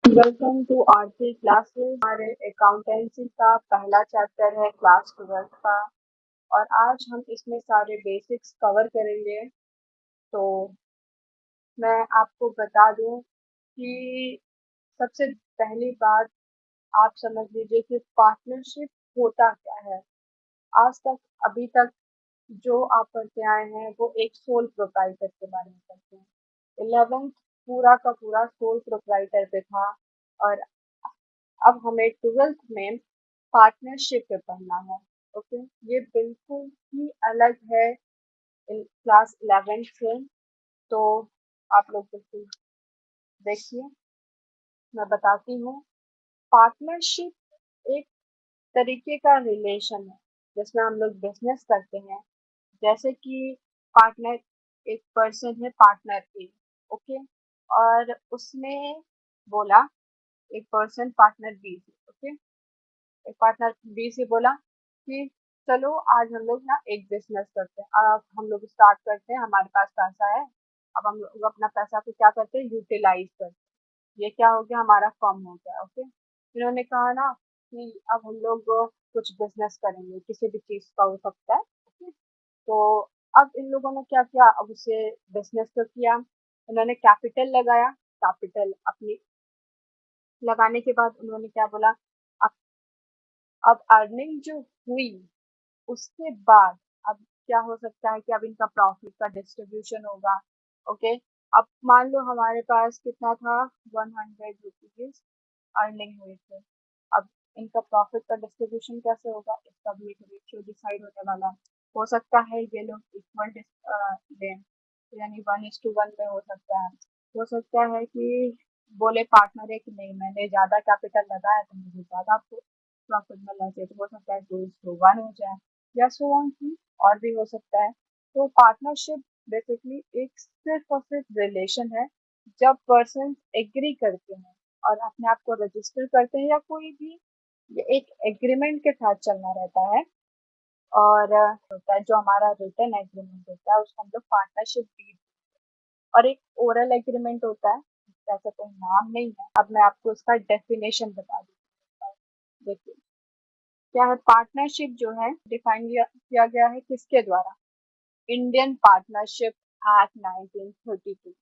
Welcome to Aarti classes. हमारे accountancy का पहला चैप्टर है क्लास 12th का। और आज हम इसमें सारे बेसिक्स कवर करेंगे। तो मैं आपको बता दूं कि सबसे पहली बात आप समझ लीजिए कि पार्टनरशिप होता क्या है। आज तक अभी तक जो आप पढ़ते आए हैं वो एक सोल प्रोप्राइटर के बारे में पढ़ते हैं। 11th पूरा का पूरा सोल प्रोप्राइटर पे था। और अब हमें 12th में पार्टनरशिप पे पढ़ना है। ओके, ये बिल्कुल ही अलग है क्लास 11th से। तो आप लोग बिल्कुल देखिए, मैं बताती हूँ। पार्टनरशिप एक तरीके का रिलेशन है जिसमें हम लोग बिजनेस करते हैं। जैसे कि पार्टनर, एक पर्सन है पार्टनर ए। ओके, और उसने बोला, एक पर्सन पार्टनर बी से, ओके, एक पार्टनर बी से बोला कि चलो आज हम लोग ना एक बिजनेस करते हैं। अब हम लोग स्टार्ट करते हैं, हमारे पास पैसा है। अब हम लोग अपना पैसा को क्या करते हैं, यूटिलाइज करते हैं। ये क्या हो गया, हमारा फर्म हो गया। ओके, इन्होंने कहा ना कि अब हम लोग कुछ बिजनेस करेंगे, किसी भी चीज का हो सकता है। ओके, तो अब इन लोगों ने क्या किया, अब उसे बिजनेस तो किया। उन्होंने कैपिटल लगाया। कैपिटल अपनी लगाने के बाद उन्होंने क्या बोला, अब अब अर्निंग जो हुई उसके बाद अब क्या हो सकता है कि अब इनका प्रॉफिट का डिस्ट्रीब्यूशन होगा। ओके, अब मान लो हमारे पास कितना था, 100 रुपीज अर्निंग हुई थी। अब इनका प्रॉफिट का डिस्ट्रीब्यूशन कैसे होगा, इसका भी एक रेशियो डिसाइड होने वाला है। हो सकता है ये लोग इक्वल दें, यानी 1:1 में हो सकता है। हो सकता है कि बोले पार्टनर है कि नहीं, मैंने ज्यादा कैपिटल लगाया तो मुझे ज्यादा प्रॉफिट मिलना चाहिए। तो हो सकता है 2:1 हो जाए, या सो ऑन की और भी हो सकता है। तो पार्टनरशिप बेसिकली एक सिर्फ और सिर्फ रिलेशन है जब पर्सन एग्री करते हैं और अपने आप को रजिस्टर करते हैं, या कोई भी ये एक एग्रीमेंट के साथ चलना रहता है। और होता है जो हमारा रिटन एग्रीमेंट होता है उसको हम लोग पार्टनरशिप डीड। और एक ओरल एग्रीमेंट होता है, इसका ऐसा कोई नाम नहीं है। अब मैं आपको इसका डेफिनेशन बता दूँ। देखिए, क्या है पार्टनरशिप, जो है डिफाइन किया गया है किसके द्वारा, इंडियन पार्टनरशिप एक्ट 1932।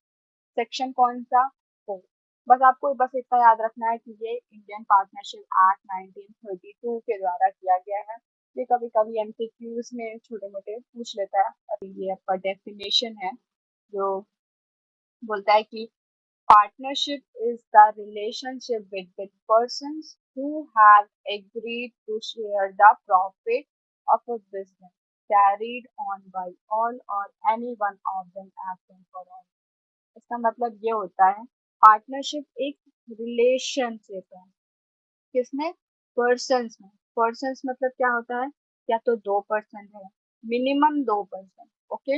सेक्शन कौन सा, 4। बस आपको बस इतना याद रखना है कि ये इंडियन पार्टनरशिप एक्ट 1932 के द्वारा किया गया है। ये कभी कभी एमसीक्यूज में छोटे मोटे पूछ लेता है। अभी ये आपका डेफिनेशन है जो बोलता है कि partnership is the relationship between persons who have agreed to share the profit of a business carried on by all or any one of them acting for all। इसका मतलब ये होता है, पार्टनरशिप एक रिलेशनशिप है। किसमें, पर्सन्स में। Persons मतलब क्या होता है, या तो दो पर्सन है, मिनिमम दो पर्सन। ओके,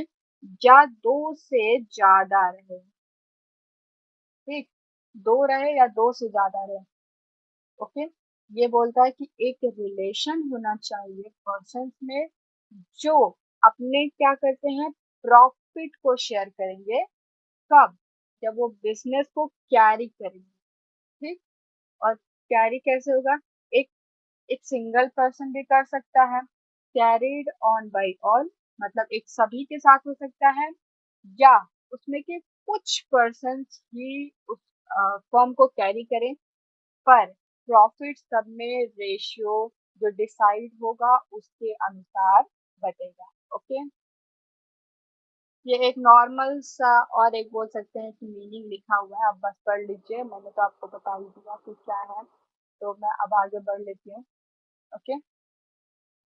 या दो से ज्यादा रहे। ठीक, दो रहे या दो से ज्यादा रहे। ओके, ये बोलता है कि एक रिलेशन होना चाहिए पर्सन में जो अपने क्या करते हैं, प्रॉफिट को शेयर करेंगे। कब, जब वो बिजनेस को कैरी करेंगे। ठीक, और कैरी कैसे होगा, एक एक सिंगल पर्सन भी कर सकता है, कैरिड ऑन बाय ऑल मतलब एक सभी के साथ हो सकता है, या उसमें के कुछ पर्सन ही उस फॉर्म को कैरी करें। पर प्रॉफिट सब में रेशियो जो डिसाइड होगा उसके अनुसार बटेगा। ओके, ये एक नॉर्मल सा, और एक बोल सकते हैं कि मीनिंग लिखा हुआ है, आप बस पढ़ लीजिए। मैंने तो आपको बता ही दिया कि क्या है, तो मैं अब आगे बढ़ लेती हूँ। ओके,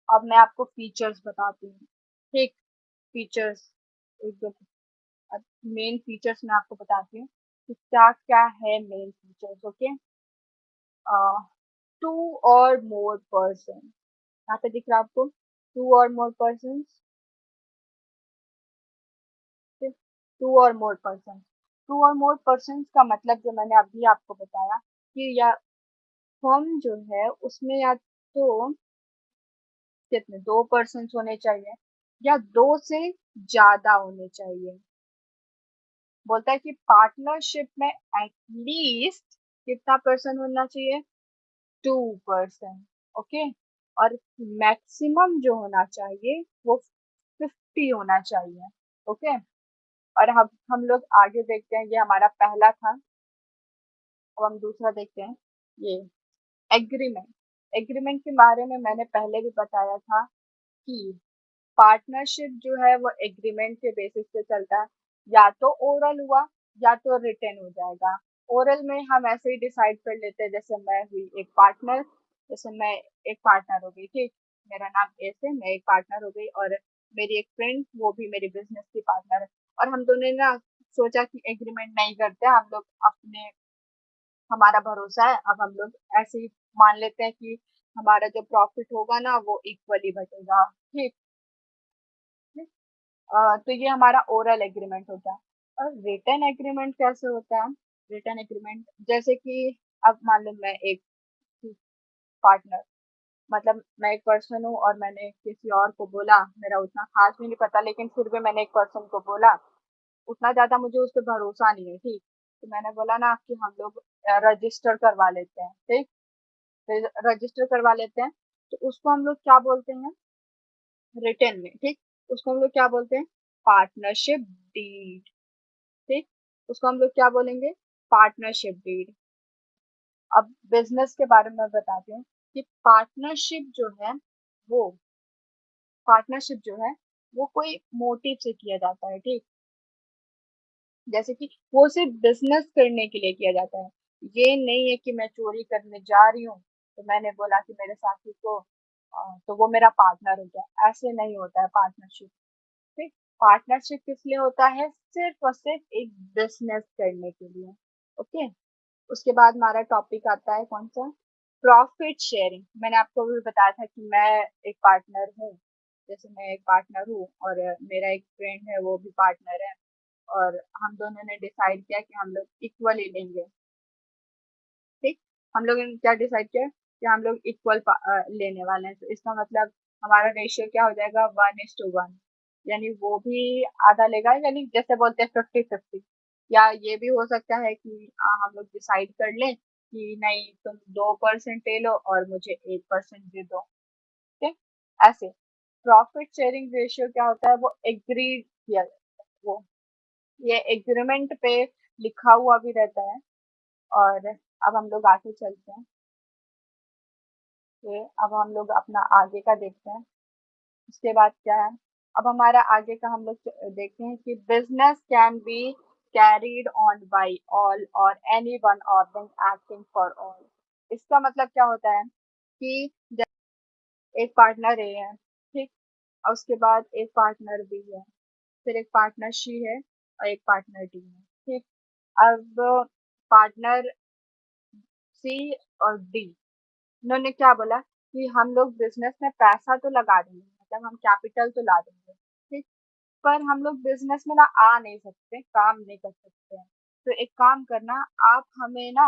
अब मैं आपको फीचर्स बताती हूँ। ठीक, फीचर्स, एक दो मेन फीचर्स मैं आपको बताती हूँ कि क्या क्या है मेन फीचर्स। ओके, टू और मोर पर्सन, यहाँ पे दिख रहा है आपको, टू और मोर पर्सन। टू और मोर पर्सन, टू और मोर पर्सन का मतलब जो मैंने अभी आपको बताया कि या फर्म जो है उसमें या तो कितने दो पर्सन होने चाहिए या दो से ज्यादा होने चाहिए। बोलता है कि पार्टनरशिप में एटलीस्ट कितना पर्सन होना चाहिए? 2%। ओके। और मैक्सिमम जो होना चाहिए वो 50 होना चाहिए। ओके। और हम लोग आगे देखते हैं, ये हमारा पहला था। अब हम दूसरा देखते हैं, ये एग्रीमेंट। एग्रीमेंट के बारे में मैंने पहले भी बताया था कि पार्टनरशिप जो है वो एग्रीमेंट के बेसिस पे चलता है। या तो ओरल हुआ या तो रिटन हो जाएगा। ओरल में हम ऐसे ही डिसाइड कर लेते हैं, जैसे मैं हुई एक पार्टनर, जैसे मैं एक पार्टनर हो गई, ठीक, मेरा नाम ए से, मैं एक पार्टनर हो गई, और मेरी एक फ्रेंड वो भी मेरी बिजनेस की पार्टनर है। और हम दोनों ने ना सोचा कि एग्रीमेंट नहीं करते, हम लोग अपने, हमारा भरोसा है, अब हम लोग ऐसे ही मान लेते हैं कि हमारा जो प्रॉफिट होगा ना वो इक्वली बटेगा। ठीक। ठीक। तो ये हमारा ओरल एग्रीमेंट होता है। और रिटन एग्रीमेंट कैसे होता है? रिटन एग्रीमेंट जैसे कि, अब मान लो मैं एक पार्टनर, मतलब मैं एक पर्सन हूँ और मैंने किसी और को बोला, मेरा उतना खास भी नहीं पता लेकिन फिर भी मैंने एक पर्सन को बोला, उतना ज्यादा मुझे उस पर भरोसा नहीं है, ठीक, तो मैंने बोला ना कि हम लोग रजिस्टर करवा लेते हैं, ठीक, रजिस्टर करवा लेते हैं, तो उसको हम लोग क्या बोलते हैं रिटर्न में, ठीक, उसको हम लोग क्या बोलते हैं? Partnership deed. ठीक। उसको हम लोग क्या बोलेंगे? Partnership deed. अब बिजनेस के बारे में बताती हूँ कि पार्टनरशिप जो है वो पार्टनरशिप जो है वो कोई मोटिव से किया जाता है, ठीक, जैसे कि वो सिर्फ बिजनेस करने के लिए किया जाता है। ये नहीं है कि मैं चोरी करने जा रही हूँ तो मैंने बोला कि मेरे साथी को, तो वो मेरा पार्टनर हो गया, ऐसे नहीं होता है पार्टनरशिप। ठीक। पार्टनरशिप किस लिए होता है? सिर्फ और सिर्फ एक बिजनेस करने के लिए। ओके। उसके बाद हमारा टॉपिक आता है कौन सा? Profit sharing. मैंने आपको भी बताया था कि मैं एक पार्टनर हूँ, जैसे मैं एक पार्टनर हूँ और मेरा एक फ्रेंड है वो भी पार्टनर है, और हम दोनों ने डिसाइड किया कि हम लोग इक्वली लेंगे। ठीक। हम लोगों ने क्या डिसाइड किया कि हम लोग इक्वल लेने वाले हैं, तो इसका मतलब हमारा रेशियो क्या हो जाएगा? 1:1। यानी वो भी आधा लेगा, यानी जैसे बोलते हैं 50-50। या ये भी हो सकता है कि हम लोग डिसाइड कर लें कि नहीं, तुम 2% ले लो और मुझे 1% दे दो। ठीक। ऐसे प्रॉफिट शेयरिंग रेशियो क्या होता है? वो एग्री किया जाता है, वो ये एग्रीमेंट पे लिखा हुआ भी रहता है। और अब हम लोग आगे चलते हैं, कि अब हम लोग अपना आगे का देखते हैं। उसके बाद क्या है? अब हमारा आगे का हम लोग देखते हैं कि business can be carried on by all और any one of them acting for all. इसका मतलब क्या होता है कि एक पार्टनर ए है, ठीक, और उसके बाद एक पार्टनर बी है, फिर एक पार्टनर सी है और एक पार्टनर डी है, ठीक। अब पार्टनर सी और डी, उन्होंने क्या बोला कि हम लोग बिजनेस में पैसा तो लगा देंगे, मतलब हम कैपिटल तो ला देंगे, ठीक, पर हम लोग बिजनेस में ना आ नहीं सकते, काम नहीं कर सकते हैं। तो एक काम करना, आप हमें ना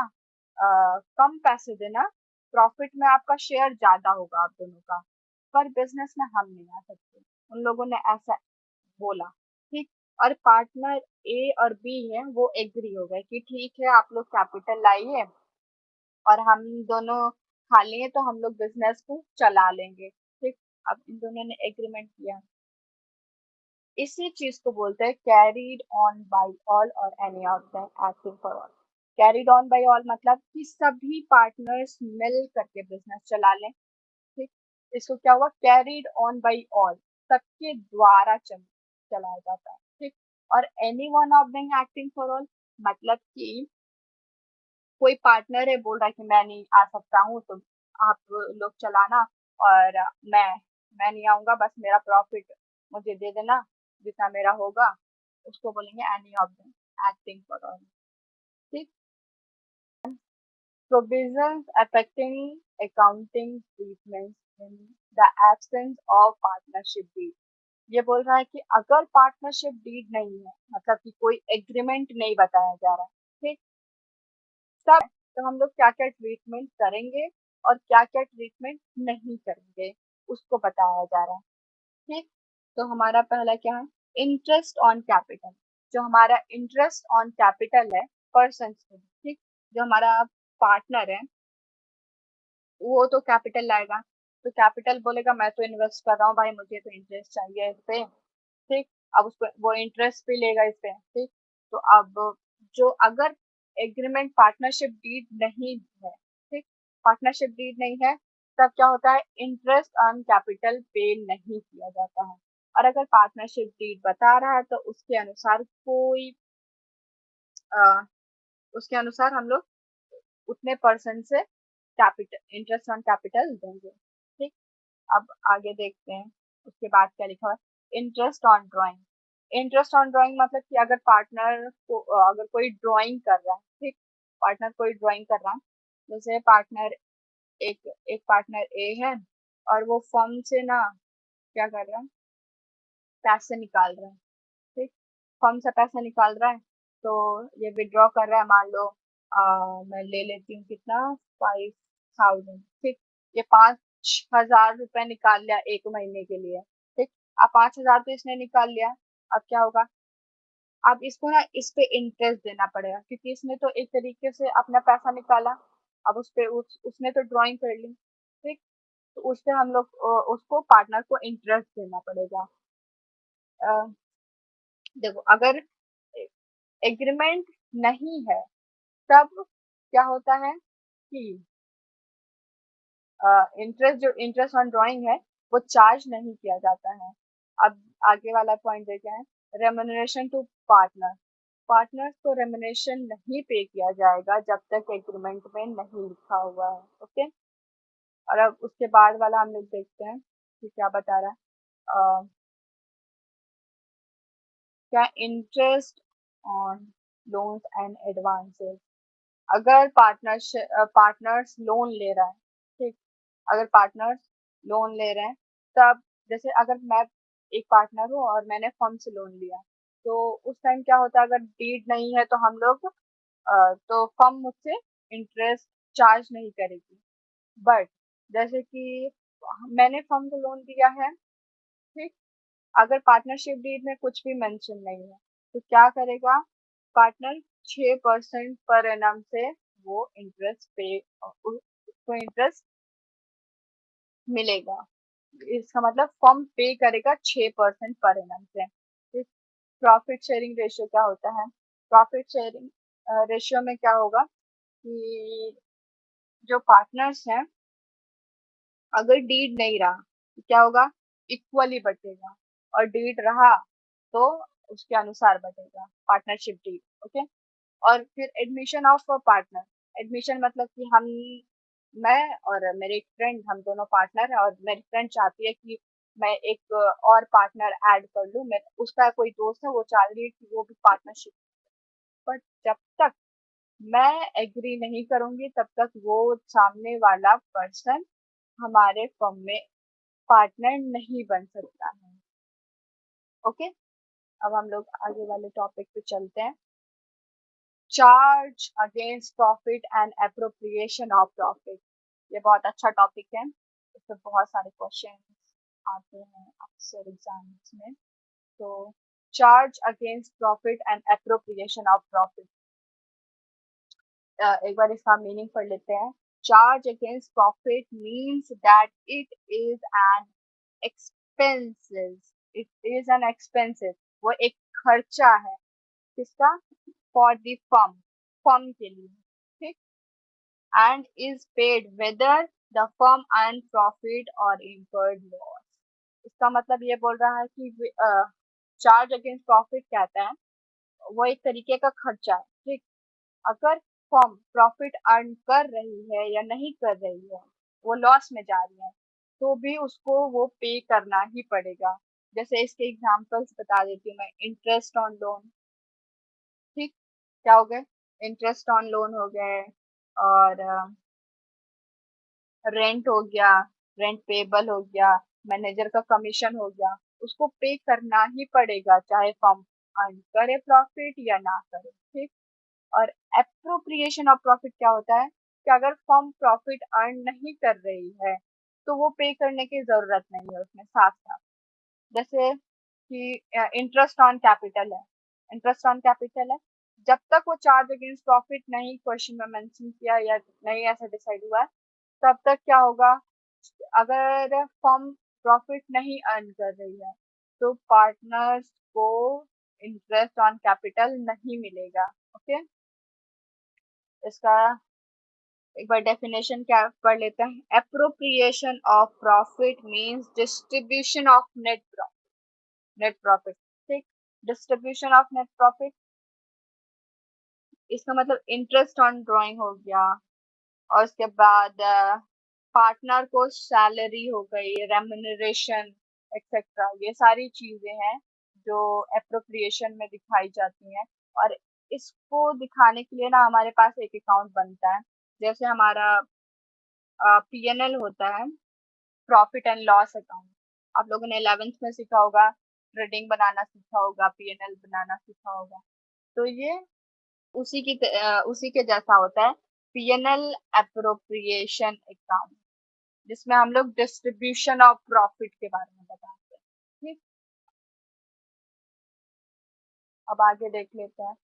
कम पैसे देना, प्रॉफिट में आपका शेयर ज्यादा होगा आप दोनों का, पर बिजनेस में हम नहीं आ सकते। उन लोगों ने ऐसा बोला, ठीक। और पार्टनर ए और बी है वो एग्री हो गए कि ठीक है, आप लोग कैपिटल लाइए और हम दोनों खाली हैं तो हम लोग बिजनेस को चला लेंगे, ठीक। अब इन दोनों ने एग्रीमेंट किया। इसी चीज को बोलते हैं कैरीड ऑन बाय ऑल और any of them acting for all. Carried on by all मतलब कि सभी पार्टनर्स मिल करके बिजनेस चला लें, ठीक। इसको क्या हुआ? कैरीड ऑन बाय ऑल, सबके द्वारा चलाया जाता है, ठीक। और any one of them acting for all मतलब कि कोई पार्टनर है बोल रहा है कि मैं नहीं आ सकता हूँ तो आप लोग चलाना, और मैं नहीं आऊंगा, बस मेरा प्रॉफिट मुझे दे देना, जितना मेरा होगा, उसको बोलेंगे any of them acting for all. ठीक। Provisions affecting accounting treatment in the absence of partnership deed. ये बोल रहा है कि अगर पार्टनरशिप डीड नहीं है, मतलब कि कोई एग्रीमेंट नहीं बताया जा रहा है, ठीक, तब तो हम लोग क्या क्या ट्रीटमेंट करेंगे और क्या क्या ट्रीटमेंट नहीं करेंगे, उसको बताया जा रहा है, ठीक। तो हमारा पहला क्या है? Interest on capital. जो हमारा इंटरेस्ट ऑन कैपिटल है पर्सन से, ठीक, जो हमारा पार्टनर है वो तो कैपिटल लाएगा, तो कैपिटल बोलेगा मैं तो इन्वेस्ट कर रहा हूँ भाई, मुझे तो इंटरेस्ट चाहिए इस पे। ठीक। अब उसको वो इंटरेस्ट भी लेगा इस पे। ठीक। तो अब जो अगर एग्रीमेंट पार्टनरशिप डीड नहीं है, ठीक, पार्टनरशिप डीड नहीं है, तब क्या होता है, इंटरेस्ट ऑन कैपिटल पे नहीं किया जाता है। और अगर पार्टनरशिप डीड बता रहा है तो उसके अनुसार कोई अ, उसके अनुसार हम लोग उतने परसेंट से कैपिटल इंटरेस्ट ऑन कैपिटल देंगे। ठीक। अब आगे देखते हैं उसके बाद क्या लिखा हुआ है, interest on drawing. Interest on drawing मतलब कि अगर पार्टनर को अगर कोई ड्राइंग कर रहा है, ठीक, पार्टनर कोई ड्राइंग कर रहा है, जैसे पार्टनर एक एक पार्टनर ए है और वो फर्म से ना क्या कर रहा है, पैसे निकाल रहा है। ठीक। फर्म से पैसा निकाल रहा है, तो ये विड्रॉ कर रहा है, मान लो मैं ले लेती हूँ कितना, 5,000। ठीक। ये 5,000 रुपए निकाल लिया एक महीने के लिए। ठीक। अब 5,000 तो इसने निकाल लिया। अब क्या होगा, अब इसको ना इस पे इंटरेस्ट देना पड़ेगा, क्योंकि इसने तो एक तरीके से अपना पैसा निकाला। अब उस पे उसने तो ड्राइंग कर ली। ठीक। तो उस पे हम लोग उसको पार्टनर को इंटरेस्ट देना पड़ेगा। अ, देखो अगर एग्रीमेंट नहीं है तब क्या होता है कि इंटरेस्ट जो इंटरेस्ट ऑन ड्राइंग है वो चार्ज नहीं किया जाता है। अब आगे वाला पॉइंट देखते हैं, रेम्यूनरेशन टू पार्टनर। पार्टनर्स को रेम्यूनरेशन नहीं पे किया जाएगा जब तक एग्रीमेंट में नहीं लिखा हुआ है। ओके। और अब उसके बाद वाला हम लोग देखते हैं कि क्या बता रहा है। क्या interest on loans and advances, अगर पार्टनर्स लोन ले रहा है, ठीक, अगर पार्टनर्स लोन ले रहे हैं, तब जैसे अगर मैं एक पार्टनर हूँ और मैंने फर्म से लोन लिया, तो उस टाइम क्या होता है, अगर डीड नहीं है तो हम लोग तो फर्म मुझसे इंटरेस्ट चार्ज नहीं करेगी। बट जैसे कि मैंने फर्म को लोन दिया है, ठीक, अगर पार्टनरशिप डीड में कुछ भी मेंशन नहीं है तो क्या करेगा, पार्टनर 6% पर एनम से वो इंटरेस्ट पे उसको इंटरेस्ट मिलेगा। इसका मतलब फर्म पे करेगा 6% पर एनम से। प्रॉफिट शेयरिंग रेशियो क्या होता है, प्रॉफिट शेयरिंग रेशियो में क्या होगा कि जो पार्टनर्स हैं, अगर डीड नहीं रहा तो क्या होगा, इक्वली बटेगा, और डीड रहा तो उसके अनुसार बटेगा पार्टनरशिप डीड। ओके। और फिर एडमिशन ऑफ पार्टनर, एडमिशन मतलब कि हम मैं और मेरे एक फ्रेंड, हम दोनों पार्टनर है और मेरी फ्रेंड चाहती है कि मैं एक और पार्टनर ऐड कर लूं, मैं उसका कोई दोस्त है वो चाह रही है कि वो भी पार्टनरशिप। बट जब तक मैं एग्री नहीं करूंगी तब तक वो सामने वाला पर्सन हमारे फर्म में पार्टनर नहीं बन सकता है। ओके। अब हम लोग आगे वाले टॉपिक पे चलते हैं, charge against profit and appropriation of profit. ये बहुत अच्छा टॉपिक है, इसमें बहुत सारे क्वेश्चन आते हैं अक्सर एग्जाम्स में। तो charge against profit and appropriation of profit, एक बार इसका मीनिंग पढ़ लेते हैं। Charge against profit means that it is an expenses, it is an expenses, वो एक खर्चा है, किसका, फॉर द फर्म, फर्म के लिए। ठीक। And is paid whether the firm earn profit और इनकर्ड लॉस। इसका मतलब ये बोल रहा है कि चार्ज अगेंस्ट प्रॉफिट कहता है वो एक तरीके का खर्चा है। ठीक। अगर फर्म प्रॉफिट अर्न कर रही है या नहीं कर रही है, वो लॉस में जा रही है, तो भी उसको वो पे करना ही पड़ेगा। जैसे इसके एग्जांपल्स बता देती हूँ मैं, इंटरेस्ट ऑन लोन। ठीक। क्या हो गए, इंटरेस्ट ऑन लोन हो गए, और रेंट हो गया, रेंट पेबल हो गया, मैनेजर का कमीशन हो गया, उसको पे करना ही पड़ेगा चाहे फर्म अर्न करे प्रॉफिट या ना करे। ठीक। और एप्रोप्रिएशन ऑफ प्रॉफिट क्या होता है कि अगर फर्म प्रॉफिट अर्न नहीं कर रही है तो वो पे करने की जरूरत नहीं है उसमें, साथ साथ जैसे कि इंटरेस्ट ऑन कैपिटल है, इंटरेस्ट ऑन कैपिटल है, जब तक वो चार्ज अगेंस्ट प्रॉफिट नहीं क्वेश्चन में मेंशन किया या नहीं ऐसा डिसाइड हुआ है, तब तक क्या होगा, अगर फर्म प्रॉफिट नहीं अर्न कर रही है तो पार्टनर्स को इंटरेस्ट ऑन कैपिटल नहीं मिलेगा। ओके, इसका एक बार डेफिनेशन क्या पढ़ लेते हैं। Appropriation of profit means distribution of net profit. ठीक, डिस्ट्रीब्यूशन ऑफ नेट प्रॉफिट, इसका मतलब इंटरेस्ट ऑन ड्राइंग हो गया, और उसके बाद पार्टनर को सैलरी हो गई, रेम्यूनरेशन एक्सेट्रा, ये सारी चीजें हैं जो एप्रोप्रिएशन में दिखाई जाती हैं। और इसको दिखाने के लिए ना हमारे पास एक अकाउंट बनता है। जैसे हमारा पीएनएल होता है, प्रॉफिट एंड लॉस अकाउंट। आप लोगों ने 11th में सीखा होगा, ट्रेडिंग बनाना सीखा होगा, पीएनएल बनाना सीखा होगा। तो ये उसी के जैसा होता है, पीएनएल एप्रोप्रिएशन अकाउंट, जिसमें हम लोग डिस्ट्रीब्यूशन ऑफ प्रॉफिट के बारे में बताते हैं। ठीक, अब आगे देख लेते हैं।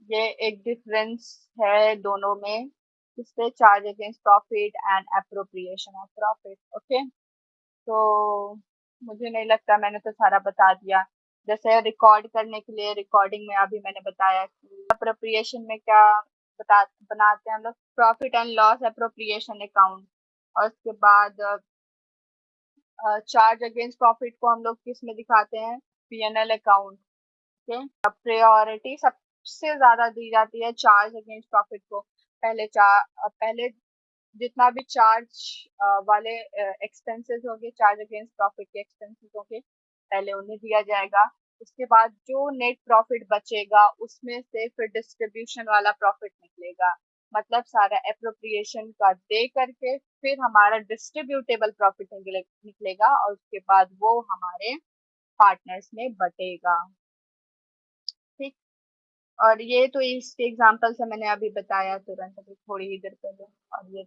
ये एक डिफरेंस है दोनों में, जिससे charge against profit and appropriation of profit. Okay, तो मुझे नहीं लगता, मैंने तो सारा बता दिया। जैसे रिकॉर्ड करने के लिए, रिकॉर्डिंग में अभी मैंने बताया कि अप्रोप्रिएशन में क्या बता बनाते हैं हम लोग, profit and loss appropriation account. और उसके बाद चार्ज अगेंस्ट प्रॉफिट को हम लोग किस में दिखाते हैं, पीएनएल अकाउंट। ओके, प्रायोरिटी सबसे ज्यादा दी जाती है चार्ज अगेंस्ट प्रॉफिट को। पहले जितना भी चार्ज वाले एक्सपेंसेस होंगे, चार्ज अगेंस्ट प्रॉफिट के एक्सपेंसेस होंगे, पहले उन्हें दिया जाएगा। उसके बाद जो नेट प्रॉफिट बचेगा उसमें से फिर डिस्ट्रीब्यूशन वाला प्रॉफिट निकलेगा। मतलब सारा एप्रोप्रिएशन का दे करके फिर हमारा डिस्ट्रीब्यूटेबल प्रॉफिट निकलेगा, और उसके बाद वो हमारे पार्टनर्स में बटेगा। ठीक, और ये तो इसके एग्जांपल से मैंने अभी बताया तुरंत, अभी थोड़ी ही देर पहले। और ये